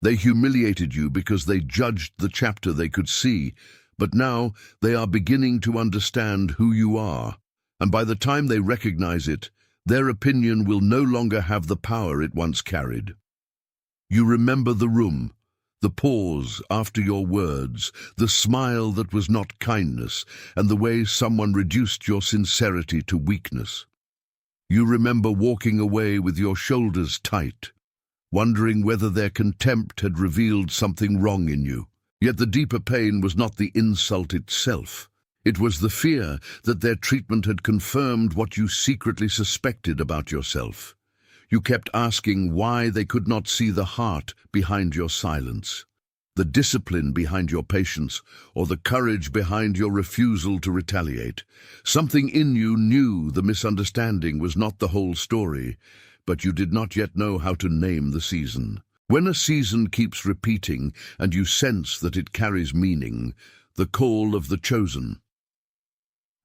They humiliated you because they judged the chapter they could see, but now they are beginning to understand who you are. And by the time they recognize it, their opinion will no longer have the power it once carried. You remember the room, the pause after your words, the smile that was not kindness, and the way someone reduced your sincerity to weakness. You remember walking away with your shoulders tight, wondering whether their contempt had revealed something wrong in you. Yet the deeper pain was not the insult itself. It was the fear that their treatment had confirmed what you secretly suspected about yourself. You kept asking why they could not see the heart behind your silence, the discipline behind your patience, or the courage behind your refusal to retaliate. Something in you knew the misunderstanding was not the whole story, but you did not yet know how to name the season. When a season keeps repeating and you sense that it carries meaning, the call of the chosen.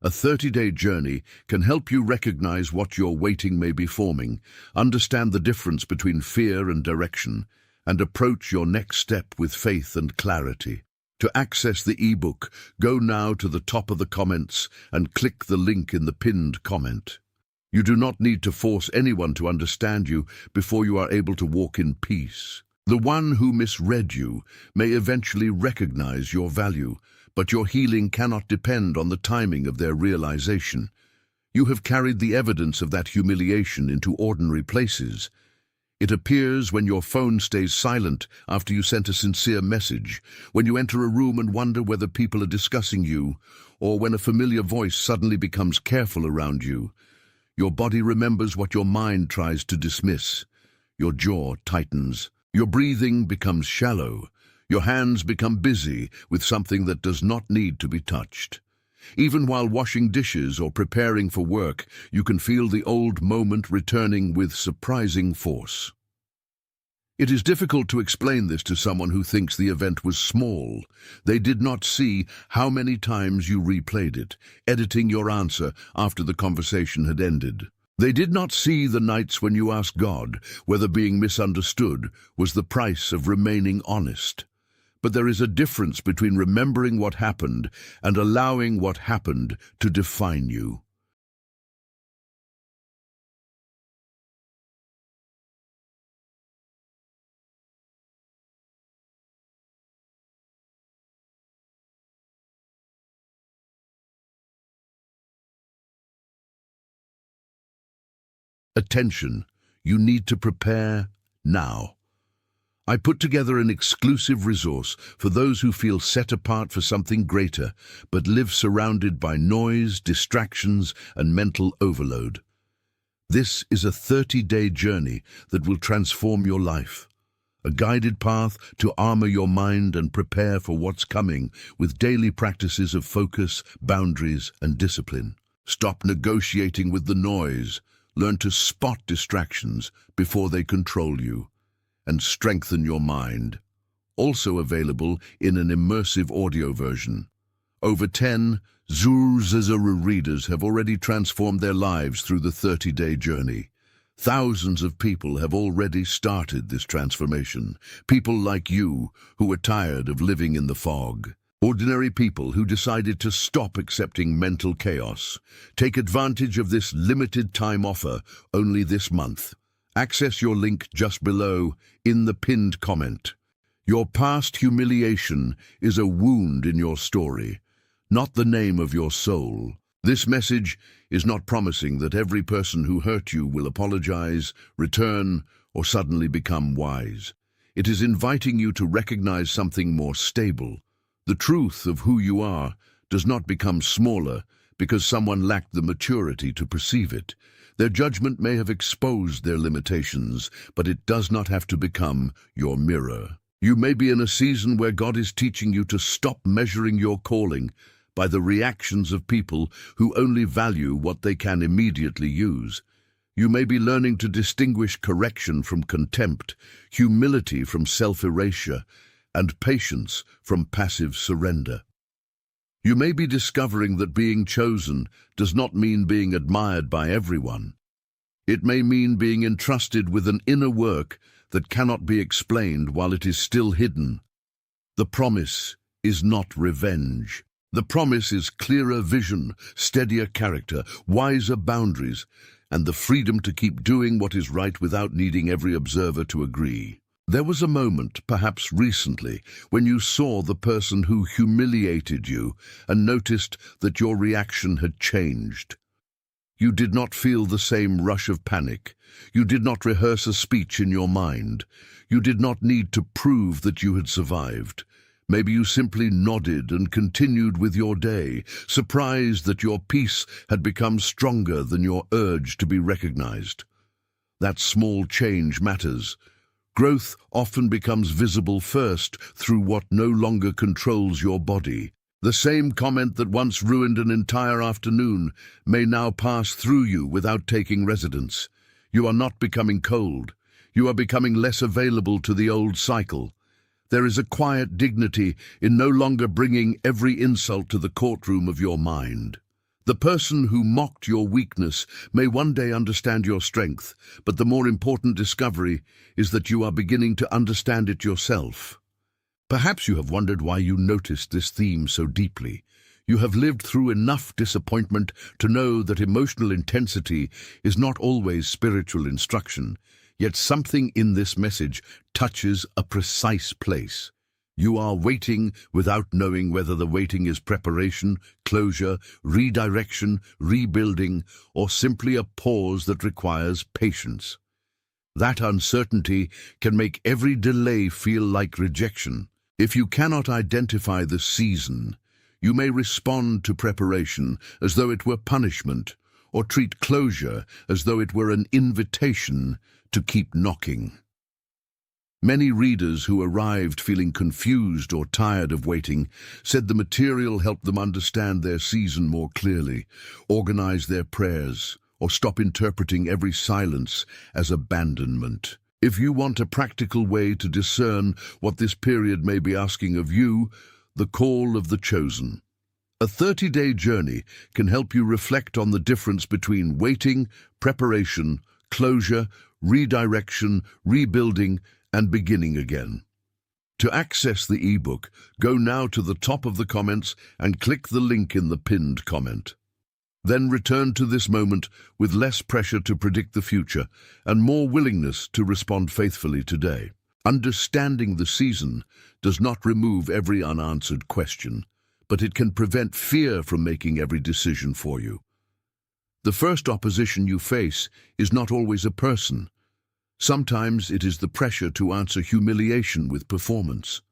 A 30-day journey can help you recognize what your waiting may be forming, understand the difference between fear and direction, and approach your next step with faith and clarity. To access the ebook, go now to the top of the comments and click the link in the pinned comment. You do not need to force anyone to understand you before you are able to walk in peace. The one who misread you may eventually recognize your value, but your healing cannot depend on the timing of their realization. You have carried the evidence of that humiliation into ordinary places. It appears when your phone stays silent after you sent a sincere message, when you enter a room and wonder whether people are discussing you, or when a familiar voice suddenly becomes careful around you. Your body remembers what your mind tries to dismiss. Your jaw tightens. Your breathing becomes shallow. Your hands become busy with something that does not need to be touched. Even while washing dishes or preparing for work, you can feel the old moment returning with surprising force. It is difficult to explain this to someone who thinks the event was small. They did not see how many times you replayed it, editing your answer after the conversation had ended. They did not see the nights when you asked God whether being misunderstood was the price of remaining honest. But there is a difference between remembering what happened and allowing what happened to define you. Attention, you need to prepare now. I put together an exclusive resource for those who feel set apart for something greater, but live surrounded by noise, distractions, and mental overload. This is a 30-day journey that will transform your life. A guided path to armor your mind and prepare for what's coming with daily practices of focus, boundaries, and discipline. Stop negotiating with the noise. Learn to spot distractions before they control you, and strengthen your mind. Also available in an immersive audio version. Over 10 Zuru readers have already transformed their lives through the 30-day journey. Thousands of people have already started this transformation. People like you who are tired of living in the fog. Ordinary people who decided to stop accepting mental chaos. Take advantage of this limited time offer only this month. Access your link just below in the pinned comment. Your past humiliation is a wound in your story, not the name of your soul. This message is not promising that every person who hurt you will apologize, return, or suddenly become wise. It is inviting you to recognize something more stable. The truth of who you are does not become smaller because someone lacked the maturity to perceive it. Their judgment may have exposed their limitations, but it does not have to become your mirror. You may be in a season where God is teaching you to stop measuring your calling by the reactions of people who only value what they can immediately use. You may be learning to distinguish correction from contempt, humility from self-erasure, and patience from passive surrender. You may be discovering that being chosen does not mean being admired by everyone. It may mean being entrusted with an inner work that cannot be explained while it is still hidden. The promise is not revenge. The promise is clearer vision, steadier character, wiser boundaries, and the freedom to keep doing what is right without needing every observer to agree. There was a moment, perhaps recently, when you saw the person who humiliated you and noticed that your reaction had changed. You did not feel the same rush of panic. You did not rehearse a speech in your mind. You did not need to prove that you had survived. Maybe you simply nodded and continued with your day, surprised that your peace had become stronger than your urge to be recognized. That small change matters. Growth often becomes visible first through what no longer controls your body. The same comment that once ruined an entire afternoon may now pass through you without taking residence. You are not becoming cold. You are becoming less available to the old cycle. There is a quiet dignity in no longer bringing every insult to the courtroom of your mind. The person who mocked your weakness may one day understand your strength, but the more important discovery is that you are beginning to understand it yourself. Perhaps you have wondered why you noticed this theme so deeply. You have lived through enough disappointment to know that emotional intensity is not always spiritual instruction, yet something in this message touches a precise place. You are waiting without knowing whether the waiting is preparation, closure, redirection, rebuilding, or simply a pause that requires patience. That uncertainty can make every delay feel like rejection. If you cannot identify the season, you may respond to preparation as though it were punishment, or treat closure as though it were an invitation to keep knocking. Many readers who arrived feeling confused or tired of waiting said the material helped them understand their season more clearly, organize their prayers, or stop interpreting every silence as abandonment. If you want a practical way to discern what this period may be asking of you, the call of the chosen. A 30-day journey can help you reflect on the difference between waiting, preparation, closure, redirection, rebuilding, and beginning again. To access the ebook, go now to the top of the comments and click the link in the pinned comment. Then return to this moment with less pressure to predict the future and more willingness to respond faithfully today. Understanding the season does not remove every unanswered question, but it can prevent fear from making every decision for you. The first opposition you face is not always a person. Sometimes it is the pressure to answer humiliation with performance.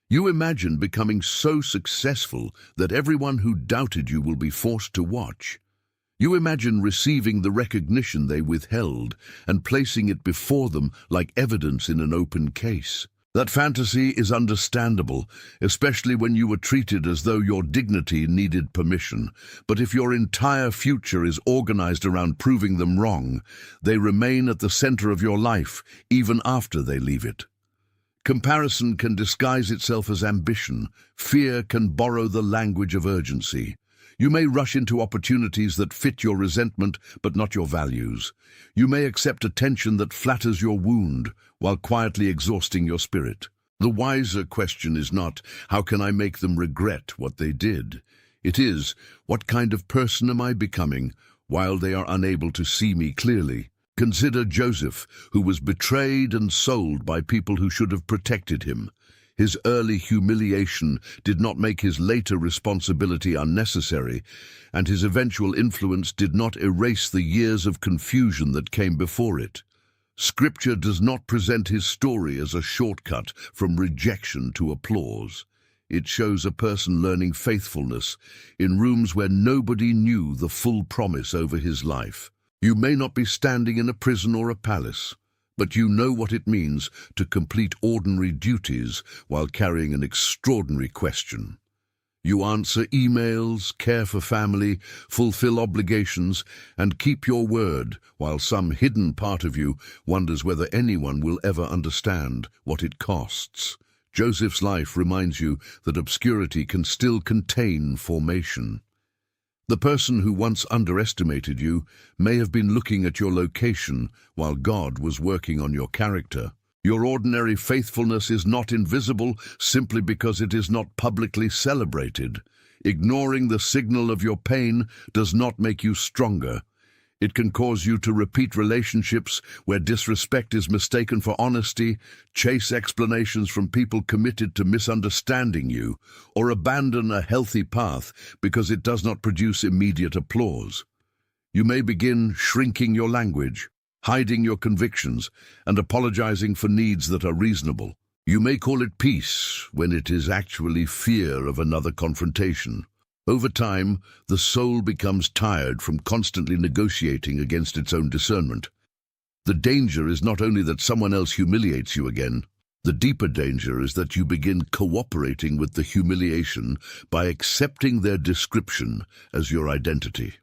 You imagine becoming so successful that everyone who doubted you will be forced to watch. You imagine receiving the recognition they withheld and placing it before them like evidence in an open case. That fantasy is understandable, especially when you were treated as though your dignity needed permission. But if your entire future is organized around proving them wrong, they remain at the center of your life, even after they leave it. Comparison can disguise itself as ambition. Fear can borrow the language of urgency. You may rush into opportunities that fit your resentment, but not your values. You may accept attention that flatters your wound, while quietly exhausting your spirit. The wiser question is not, how can I make them regret what they did? It is, what kind of person am I becoming while they are unable to see me clearly? Consider Joseph, who was betrayed and sold by people who should have protected him. His early humiliation did not make his later responsibility unnecessary, and his eventual influence did not erase the years of confusion that came before it. Scripture does not present his story as a shortcut from rejection to applause. It shows a person learning faithfulness in rooms where nobody knew the full promise over his life. You may not be standing in a prison or a palace, but you know what it means to complete ordinary duties while carrying an extraordinary question. You answer emails, care for family, fulfill obligations, and keep your word, while some hidden part of you wonders whether anyone will ever understand what it costs. Joseph's life reminds you that obscurity can still contain formation. The person who once underestimated you may have been looking at your location while God was working on your character. Your ordinary faithfulness is not invisible simply because it is not publicly celebrated. Ignoring the signal of your pain does not make you stronger. It can cause you to repeat relationships where disrespect is mistaken for honesty, chase explanations from people committed to misunderstanding you, or abandon a healthy path because it does not produce immediate applause. You may begin shrinking your language, hiding your convictions, and apologizing for needs that are reasonable. You may call it peace when it is actually fear of another confrontation. Over time, the soul becomes tired from constantly negotiating against its own discernment. The danger is not only that someone else humiliates you again. The deeper danger is that you begin cooperating with the humiliation by accepting their description as your identity.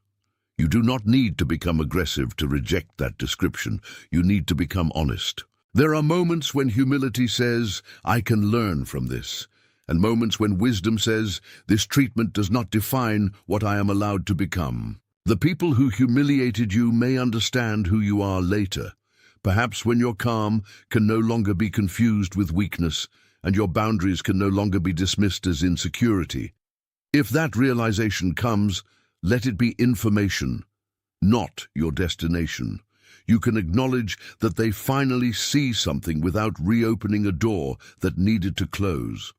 You do not need to become aggressive to reject that description. You need to become honest. There are moments when humility says, "I can learn from this," and moments when wisdom says, "This treatment does not define what I am allowed to become." The people who humiliated you may understand who you are later. Perhaps when your calm can no longer be confused with weakness, and your boundaries can no longer be dismissed as insecurity. If that realization comes, let it be information, not your destination. You can acknowledge that they finally see something without reopening a door that needed to close.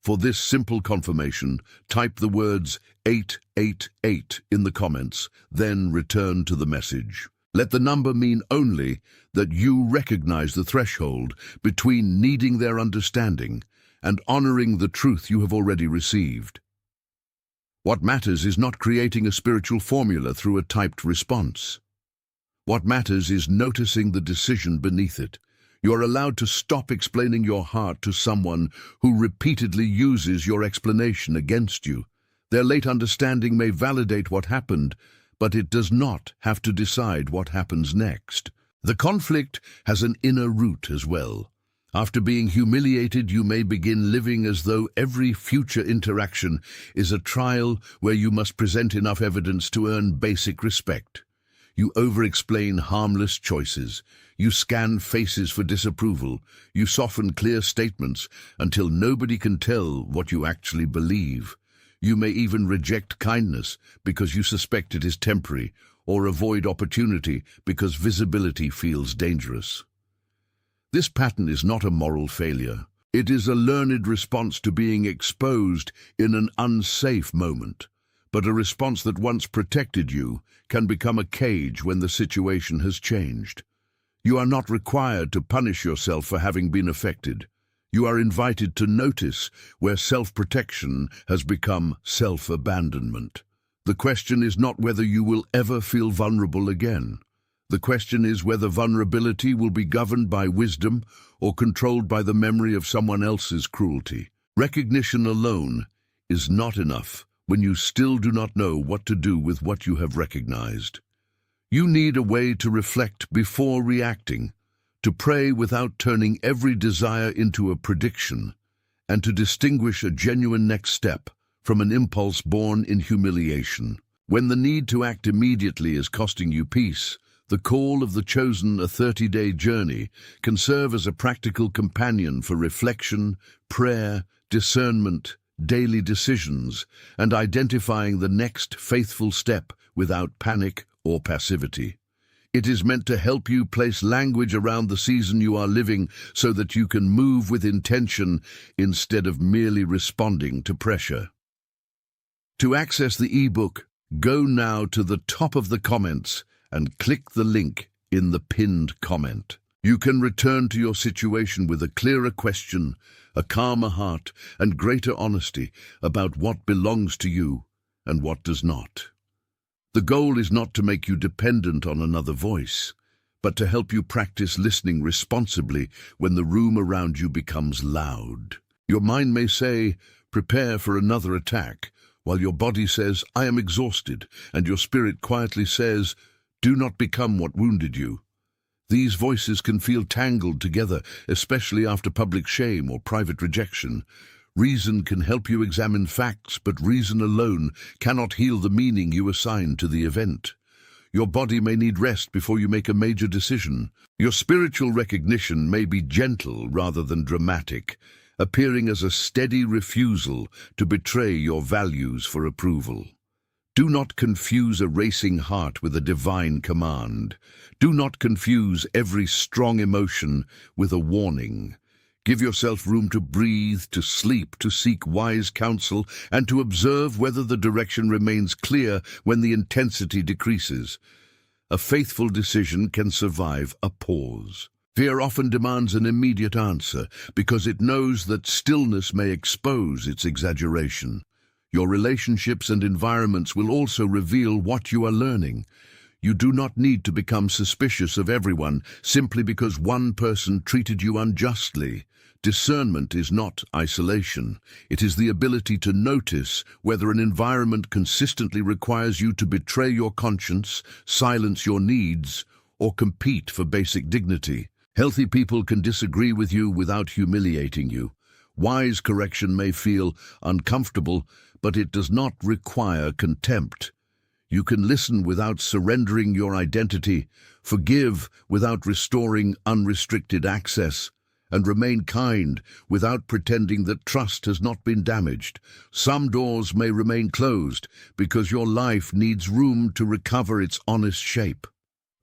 For this simple confirmation, type the words 888 in the comments, then return to the message. Let the number mean only that you recognize the threshold between needing their understanding and honoring the truth you have already received. What matters is not creating a spiritual formula through a typed response. What matters is noticing the decision beneath it. You are allowed to stop explaining your heart to someone who repeatedly uses your explanation against you. Their late understanding may validate what happened, but it does not have to decide what happens next. The conflict has an inner root as well. After being humiliated, you may begin living as though every future interaction is a trial where you must present enough evidence to earn basic respect. You over-explain harmless choices. You scan faces for disapproval. You soften clear statements until nobody can tell what you actually believe. You may even reject kindness because you suspect it is temporary, or avoid opportunity because visibility feels dangerous. This pattern is not a moral failure. It is a learned response to being exposed in an unsafe moment, but a response that once protected you can become a cage when the situation has changed. You are not required to punish yourself for having been affected. You are invited to notice where self-protection has become self-abandonment. The question is not whether you will ever feel vulnerable again. The question is whether vulnerability will be governed by wisdom or controlled by the memory of someone else's cruelty. Recognition alone is not enough when you still do not know what to do with what you have recognized. You need a way to reflect before reacting, to pray without turning every desire into a prediction, and to distinguish a genuine next step from an impulse born in humiliation. When the need to act immediately is costing you peace, the call of the chosen, a 30-day journey, can serve as a practical companion for reflection, prayer, discernment, daily decisions, and identifying the next faithful step without panic or passivity. It is meant to help you place language around the season you are living so that you can move with intention instead of merely responding to pressure. To access the ebook, go now to the top of the comments and click the link in the pinned comment. You can return to your situation with a clearer question, a calmer heart, and greater honesty about what belongs to you and what does not. The goal is not to make you dependent on another voice, but to help you practice listening responsibly when the room around you becomes loud. Your mind may say, "Prepare for another attack," while your body says, "I am exhausted," and your spirit quietly says, "Do not become what wounded you." These voices can feel tangled together, especially after public shame or private rejection. Reason can help you examine facts, but reason alone cannot heal the meaning you assign to the event. Your body may need rest before you make a major decision. Your spiritual recognition may be gentle rather than dramatic, appearing as a steady refusal to betray your values for approval. Do not confuse a racing heart with a divine command. Do not confuse every strong emotion with a warning. Give yourself room to breathe, to sleep, to seek wise counsel, and to observe whether the direction remains clear when the intensity decreases. A faithful decision can survive a pause. Fear often demands an immediate answer because it knows that stillness may expose its exaggeration. Your relationships and environments will also reveal what you are learning. You do not need to become suspicious of everyone simply because one person treated you unjustly. Discernment is not isolation. It is the ability to notice whether an environment consistently requires you to betray your conscience, silence your needs, or compete for basic dignity. Healthy people can disagree with you without humiliating you. Wise correction may feel uncomfortable, but it does not require contempt. You can listen without surrendering your identity, forgive without restoring unrestricted access, and remain kind without pretending that trust has not been damaged. Some doors may remain closed because your life needs room to recover its honest shape.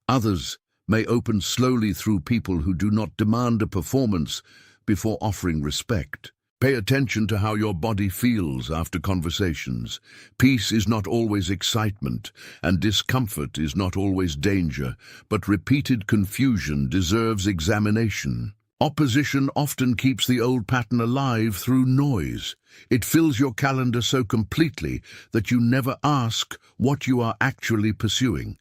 Others may open slowly through people who do not demand a performance before offering respect. Pay attention to how your body feels after conversations. Peace is not always excitement, and discomfort is not always danger, but repeated confusion deserves examination. Opposition often keeps the old pattern alive through noise. It fills your calendar so completely that you never ask what you are actually pursuing.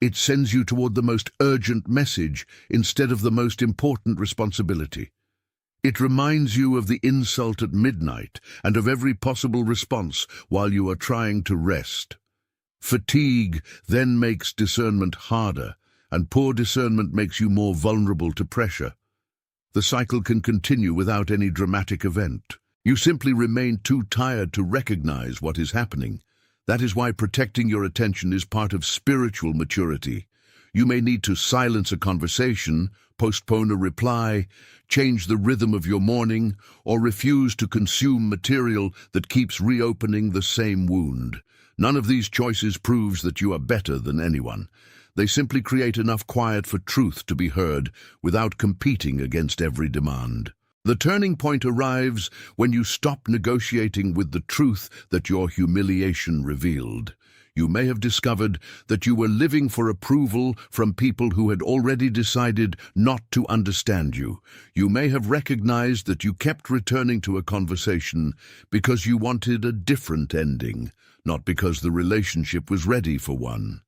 It sends you toward the most urgent message instead of the most important responsibility. It reminds you of the insult at midnight and of every possible response while you are trying to rest. Fatigue then makes discernment harder, and poor discernment makes you more vulnerable to pressure. The cycle can continue without any dramatic event. You simply remain too tired to recognize what is happening. That is why protecting your attention is part of spiritual maturity. You may need to silence a conversation, postpone a reply, change the rhythm of your morning, or refuse to consume material that keeps reopening the same wound. None of these choices proves that you are better than anyone. They simply create enough quiet for truth to be heard without competing against every demand. The turning point arrives when you stop negotiating with the truth that your humiliation revealed. You may have discovered that you were living for approval from people who had already decided not to understand you. You may have recognized that you kept returning to a conversation because you wanted a different ending, not because the relationship was ready for one.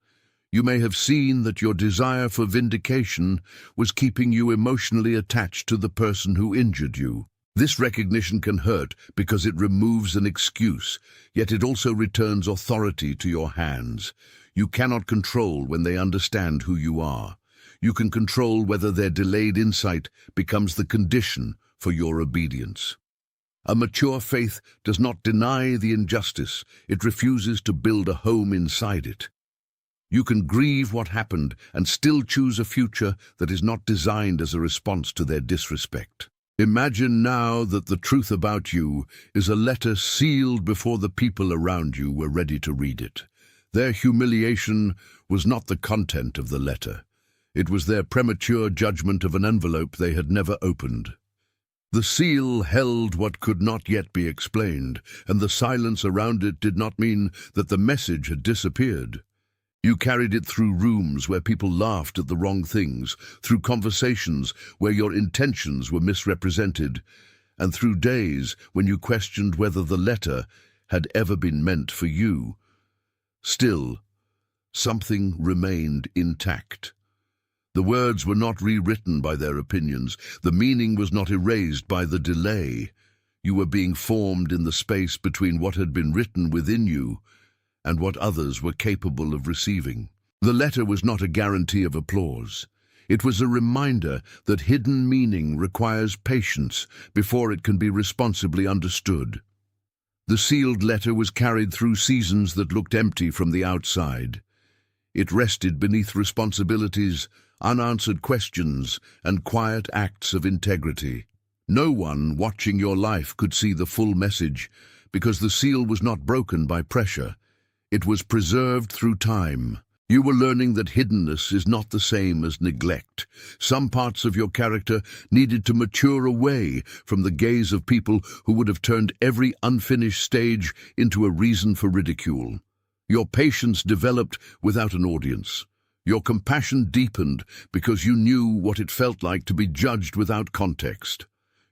You may have seen that your desire for vindication was keeping you emotionally attached to the person who injured you. This recognition can hurt because it removes an excuse, yet it also returns authority to your hands. You cannot control when they understand who you are. You can control whether their delayed insight becomes the condition for your obedience. A mature faith does not deny the injustice, it refuses to build a home inside it. You can grieve what happened and still choose a future that is not designed as a response to their disrespect. Imagine now that the truth about you is a letter sealed before the people around you were ready to read it. Their humiliation was not the content of the letter. It was their premature judgment of an envelope they had never opened. The seal held what could not yet be explained, and the silence around it did not mean that the message had disappeared. You carried it through rooms where people laughed at the wrong things, through conversations where your intentions were misrepresented, and through days when you questioned whether the letter had ever been meant for you. Still, something remained intact. The words were not rewritten by their opinions. The meaning was not erased by the delay. You were being formed in the space between what had been written within you and what others were capable of receiving. The letter was not a guarantee of applause. It was a reminder that hidden meaning requires patience before it can be responsibly understood. The sealed letter was carried through seasons that looked empty from the outside. It rested beneath responsibilities, unanswered questions, and quiet acts of integrity. No one watching your life could see the full message, because the seal was not broken by pressure. It was preserved through time. You were learning that hiddenness is not the same as neglect. Some parts of your character needed to mature away from the gaze of people who would have turned every unfinished stage into a reason for ridicule. Your patience developed without an audience. Your compassion deepened because you knew what it felt like to be judged without context.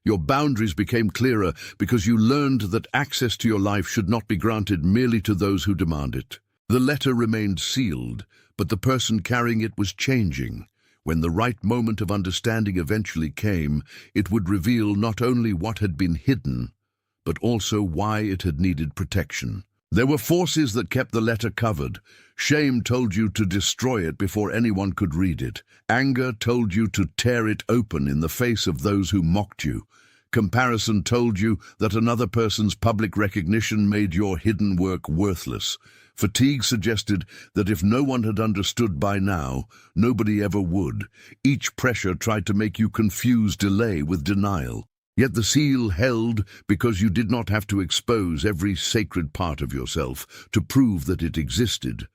Your boundaries became clearer because you learned that access to your life should not be granted merely to those who demand it. The letter remained sealed, but the person carrying it was changing. When the right moment of understanding eventually came, it would reveal not only what had been hidden, but also why it had needed protection. There were forces that kept the letter covered. Shame told you to destroy it before anyone could read it. Anger told you to tear it open in the face of those who mocked you. Comparison told you that another person's public recognition made your hidden work worthless. Fatigue suggested that if no one had understood by now, nobody ever would. Each pressure tried to make you confuse delay with denial. Yet the seal held because you did not have to expose every sacred part of yourself to prove that it existed.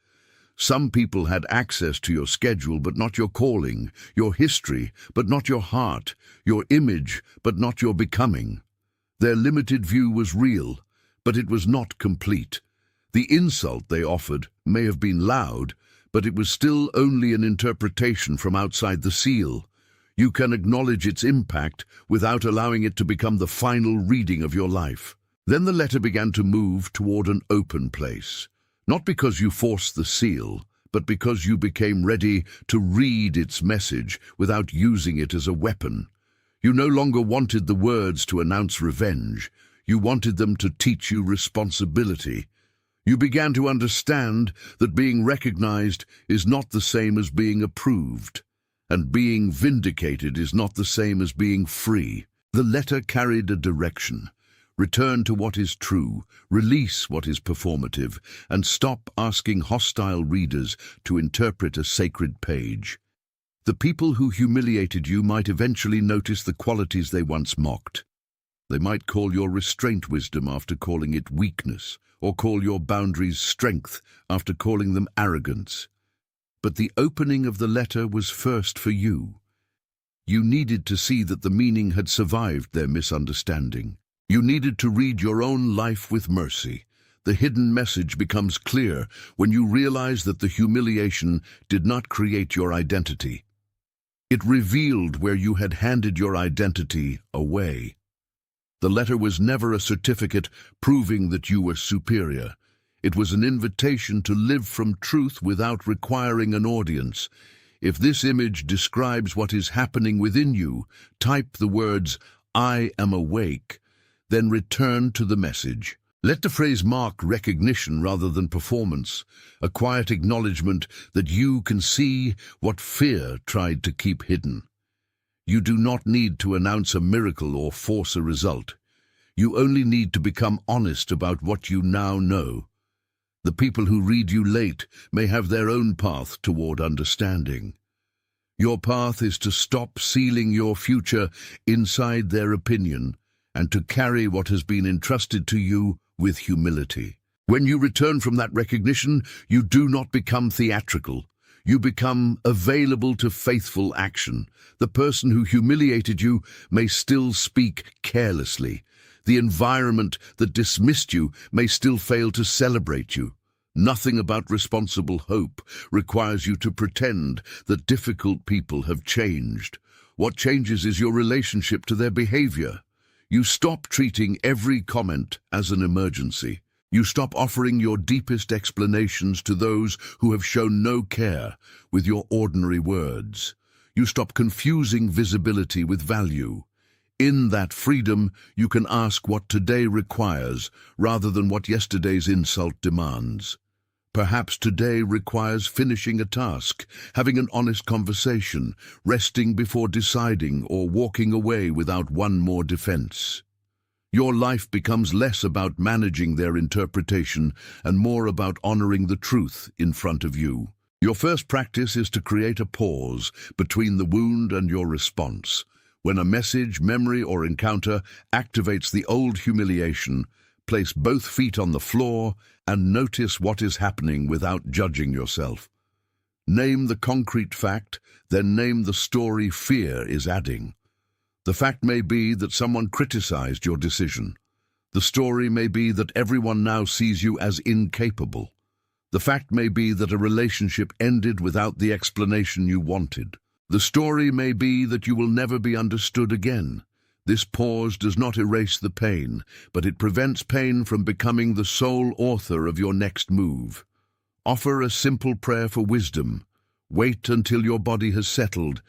Some people had access to your schedule but not your calling, your history but not your heart, your image but not your becoming. Their limited view was real, but it was not complete. The insult they offered may have been loud, but it was still only an interpretation from outside the seal. You can acknowledge its impact without allowing it to become the final reading of your life. Then the letter began to move toward an open place. Not because you forced the seal, but because you became ready to read its message without using it as a weapon. You no longer wanted the words to announce revenge. You wanted them to teach you responsibility. You began to understand that being recognized is not the same as being approved, and being vindicated is not the same as being free. The letter carried a direction. Return to what is true, release what is performative, and stop asking hostile readers to interpret a sacred page. The people who humiliated you might eventually notice the qualities they once mocked. They might call your restraint wisdom after calling it weakness, or call your boundaries strength after calling them arrogance. But the opening of the letter was first for you. You needed to see that the meaning had survived their misunderstanding. You needed to read your own life with mercy. The hidden message becomes clear when you realize that the humiliation did not create your identity. It revealed where you had handed your identity away. The letter was never a certificate proving that you were superior. It was an invitation to live from truth without requiring an audience. If this image describes what is happening within you, type the words, "I am awake," then return to the message. Let the phrase mark recognition rather than performance, a quiet acknowledgement that you can see what fear tried to keep hidden. You do not need to announce a miracle or force a result. You only need to become honest about what you now know. The people who read you late may have their own path toward understanding. Your path is to stop sealing your future inside their opinion and to carry what has been entrusted to you with humility. When you return from that recognition, you do not become theatrical. You become available to faithful action. The person who humiliated you may still speak carelessly. The environment that dismissed you may still fail to celebrate you. Nothing about responsible hope requires you to pretend that difficult people have changed. What changes is your relationship to their behavior. You stop treating every comment as an emergency. You stop offering your deepest explanations to those who have shown no care with your ordinary words. You stop confusing visibility with value. In that freedom, you can ask what today requires rather than what yesterday's insult demands. Perhaps today requires finishing a task, having an honest conversation, resting before deciding, or walking away without one more defense. Your life becomes less about managing their interpretation and more about honoring the truth in front of you. Your first practice is to create a pause between the wound and your response. When a message, memory, or encounter activates the old humiliation, place both feet on the floor and notice what is happening without judging yourself. Name the concrete fact, then name the story fear is adding. The fact may be that someone criticized your decision. The story may be that everyone now sees you as incapable. The fact may be that a relationship ended without the explanation you wanted. The story may be that you will never be understood again. This pause does not erase the pain, but it prevents pain from becoming the sole author of your next move. Offer a simple prayer for wisdom. Wait until your body has settled,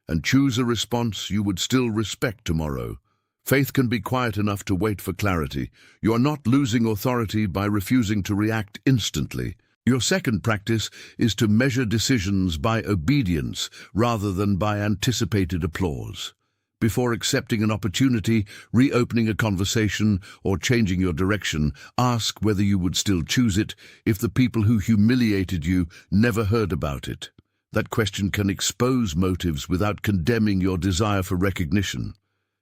and choose a response you would still respect tomorrow. Faith can be quiet enough to wait for clarity. You are not losing authority by refusing to react instantly. Your second practice is to measure decisions by obedience rather than by anticipated applause. Before accepting an opportunity, reopening a conversation, or changing your direction, ask whether you would still choose it if the people who humiliated you never heard about it. That question can expose motives without condemning your desire for recognition.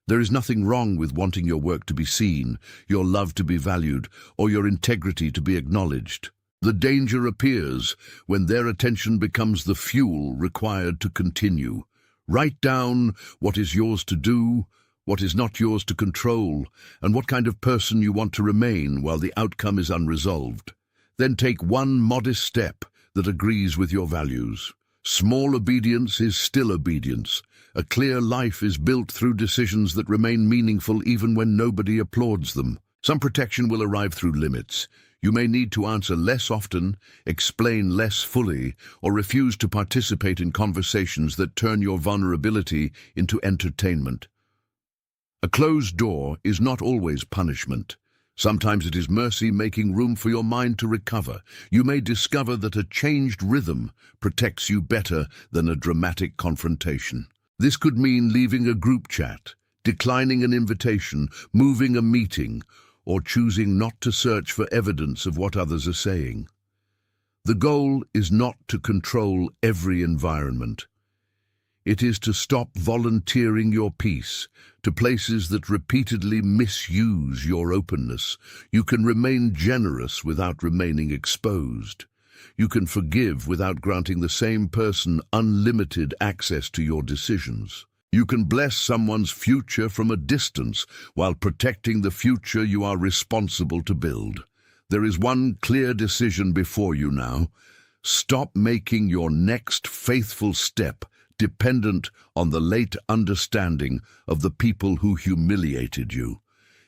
There is nothing wrong with wanting your work to be seen, your love to be valued, or your integrity to be acknowledged. The danger appears when their attention becomes the fuel required to continue. Write down what is yours to do, what is not yours to control, and what kind of person you want to remain while the outcome is unresolved. Then take one modest step that agrees with your values. Small obedience is still obedience. A clear life is built through decisions that remain meaningful even when nobody applauds them. Some protection will arrive through limits. You may need to answer less often, explain less fully, or refuse to participate in conversations that turn your vulnerability into entertainment. A closed door is not always punishment. Sometimes it is mercy making room for your mind to recover. You may discover that a changed rhythm protects you better than a dramatic confrontation. This could mean leaving a group chat, declining an invitation, moving a meeting, or choosing not to search for evidence of what others are saying. The goal is not to control every environment. It is to stop volunteering your peace to places that repeatedly misuse your openness. You can remain generous without remaining exposed. You can forgive without granting the same person unlimited access to your decisions. You can bless someone's future from a distance while protecting the future you are responsible to build. There is one clear decision before you now. Stop making your next faithful step dependent on the late understanding of the people who humiliated you.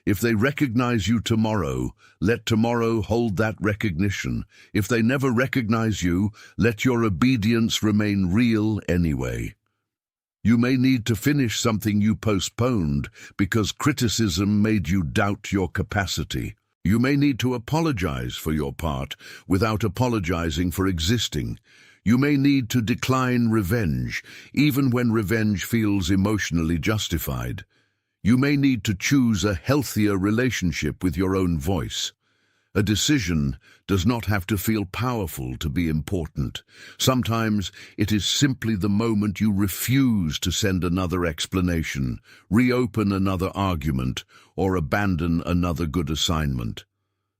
If they recognize you tomorrow, let tomorrow hold that recognition. If they never recognize you, let your obedience remain real anyway. You may need to finish something you postponed because criticism made you doubt your capacity. You may need to apologize for your part without apologizing for existing. You may need to decline revenge, even when revenge feels emotionally justified. You may need to choose a healthier relationship with your own voice. A decision does not have to feel powerful to be important. Sometimes it is simply the moment you refuse to send another explanation, reopen another argument, or abandon another good assignment.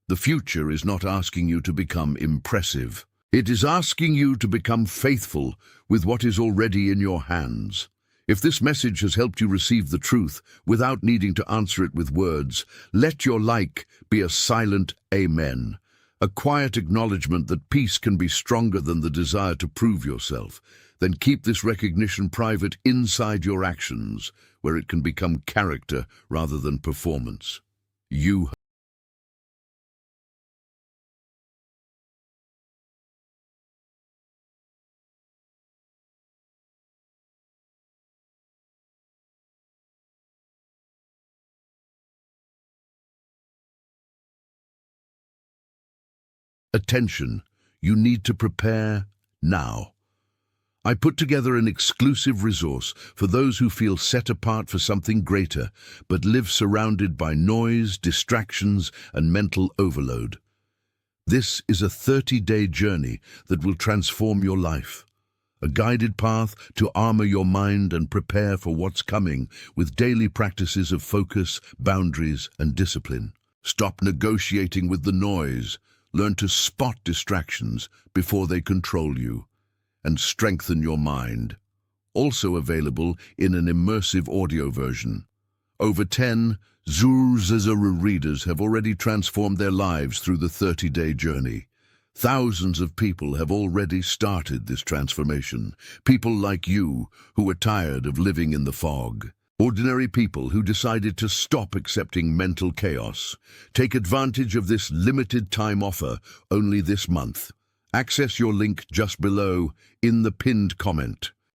The future is not asking you to become impressive. It is asking you to become faithful with what is already in your hands. If this message has helped you receive the truth without needing to answer it with words, let your like be a silent amen, a quiet acknowledgement that peace can be stronger than the desire to prove yourself. Then keep this recognition private inside your actions, where it can become character rather than performance. You Attention, you need to prepare now. I put together an exclusive resource for those who feel set apart for something greater, but live surrounded by noise, distractions, and mental overload. This is a 30-day journey that will transform your life. A guided path to armor your mind and prepare for what's coming with daily practices of focus, boundaries, and discipline. Stop negotiating with the noise. Learn to spot distractions before they control you, and strengthen your mind. Also available in an immersive audio version. Over 10 Zuzazara readers have already transformed their lives through the 30-day journey. Thousands of people have already started this transformation. People like you who are tired of living in the fog. Ordinary people who decided to stop accepting mental chaos. Take advantage of this limited time offer only this month. Access your link just below in the pinned comment.